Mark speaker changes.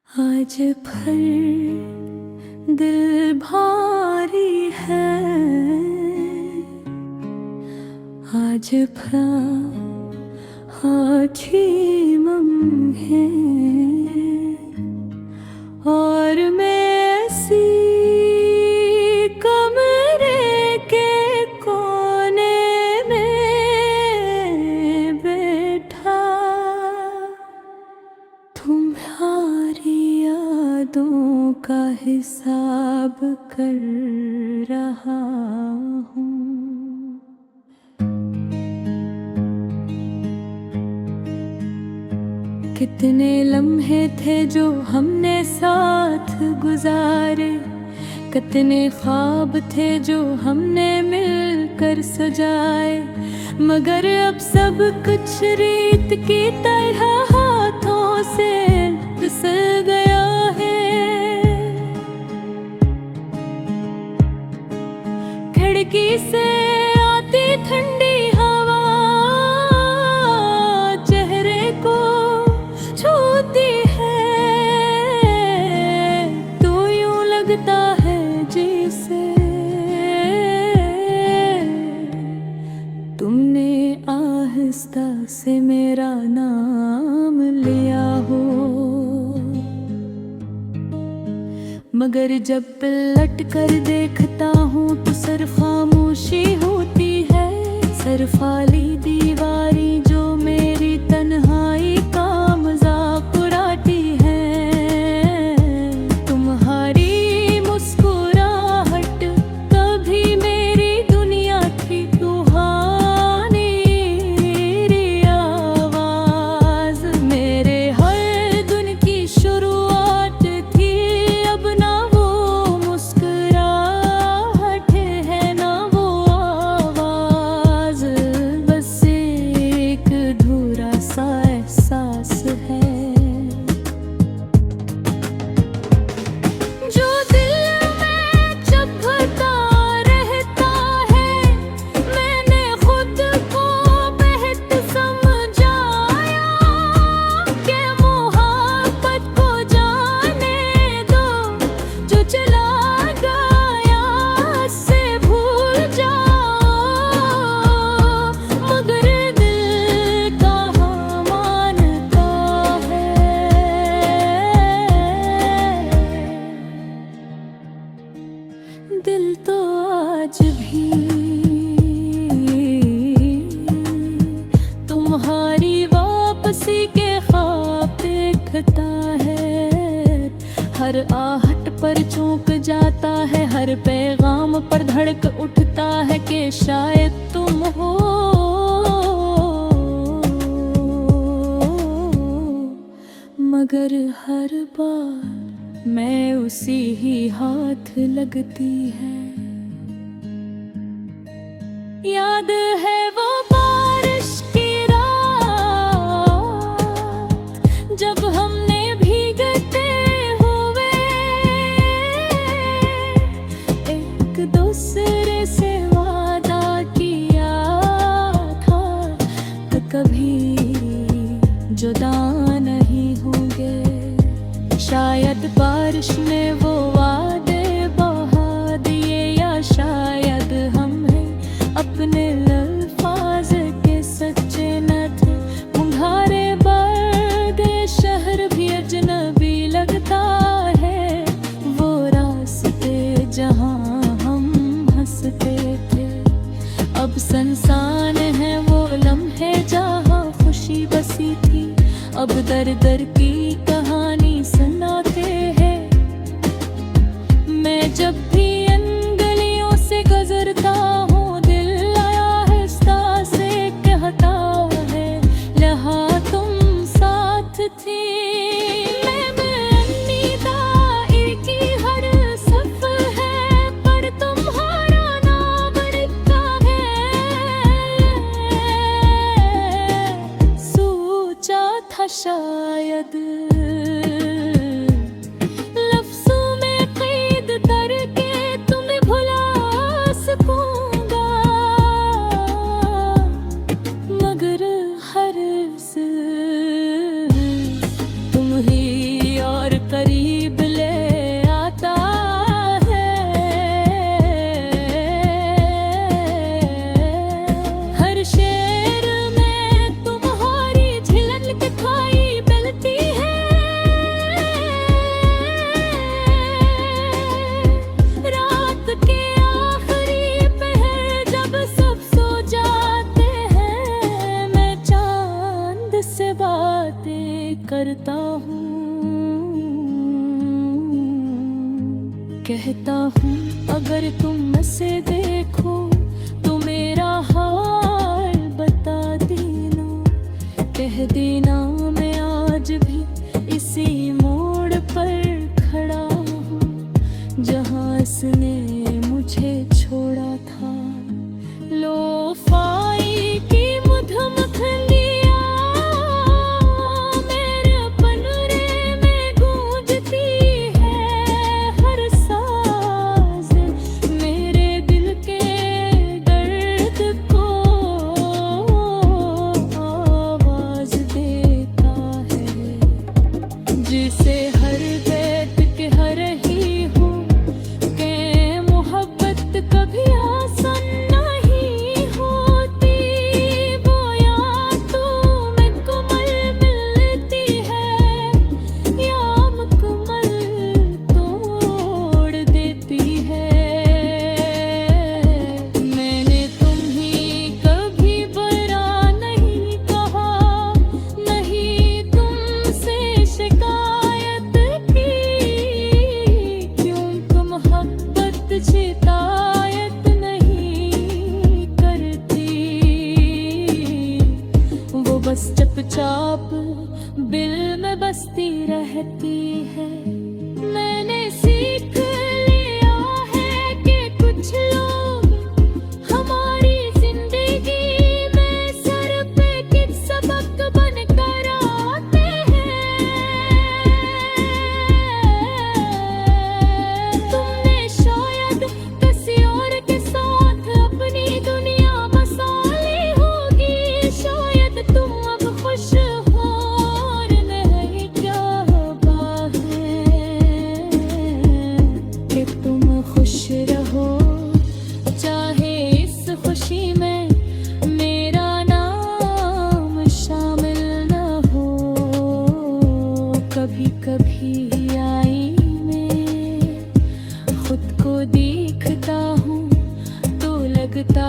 Speaker 1: आज फिर दिल भारी है, आज फिर आँखें मम है और मैं ऐसी कमरे के कोने में बैठा तुम्हारी यादों का हिसाब कर रहा हूँ। कितने लम्हे थे जो हमने साथ गुजारे, कितने ख्वाब थे जो हमने मिलकर सजाए, मगर अब सब कुछ रीत की तरह हाथों से फिसल गया है। खिड़की से आती ठंडी हवा चेहरे को छूती है, तो यूं लगता है जैसे तुमने आहिस्ता से मेरा नाम लिया हो। मगर जब पलट कर देखता हूँ तो सिर्फ खामोशी होती है, सिर्फ खाली दीवारी जो मेरी तन्हाई का मजाक उड़ाती है। तुम्हारी मुस्कुराहट कभी मेरी दुनिया थी, रूहानी आवाज मेरे हर दिन की शुरुआत थी। अब ना वो मुस्कुराहट है ना वो आवाज, बस एक अधूरा सा एहसास है जो दिल में चुभता रहता है। मैंने खुद को बेहद समझाया कि मोहब्बत को जाने दो, जो चला गया से भूल जाओ, मगर दिल कहाँ मानता है। दिल तो आज भी तुम्हारी वापसी के ख्वाब देखता है। हर आहट पर चौंक जाता है, हर पैगाम पर धड़क उठता है कि शायद तुम हो। मगर हर बार मैं उसी ही हाथ लगती है। याद है वो बारिश की रात जब हमने भीगते हुए एक दूसरे से वादा किया था कि कभी जुदा नहीं होंगे। शायद बारिश ने वो वादे बहा दिए, या शायद हमें अपने अल्फाज के सच्चे न थे। मुंहारे बर्दे शहर भी अजनबी लगता है, वो रास्ते जहाँ हम हंसते थे। अब संसान है वो लम्हे जहाँ खुशी बसी थी, अब दर दर की कहानी सुनाते हैं। कहता हूँ अगर तुम से देखो तो मेरा हाल बता देना, कह देना मैं आज भी इसी मोड़ पर खड़ा हूँ जहाँ इसने मुझे छोड़ा था। लो फाई की मधुम खलियाँ मेरे पनरे में गूंजती है हर साज, मेरे दिल के दर्द को आवाज देता है, जिसे हर बैत के हर ही हूँ के मोहब्बत कभी आसान नहीं होती, वो या तो मुकम्मल मिलती है या मुकम्मल तोड़ देती है। मैंने तुम्हें कभी बुरा नहीं कहा, नहीं तुमसे शिकायत की, क्यों तुम मोहब्बत शिकायत नहीं करती, वो बस चुपचाप दिल में बसती रहती है। मैंने सीख लिया है कि कुछ लोग हमारी जिंदगी में सर पे किस सबक बन कर आते हैं। तुमने शायद किसी और के साथ अपनी दुनिया बसा ली होगी, शायद तुम अब खुश हो और नहीं, क्या बात है कि तुम खुश रहो, चाहे इस खुशी में मेरा नाम शामिल न हो। कभी कभी आई मैं खुद को देखता हूँ तो लगता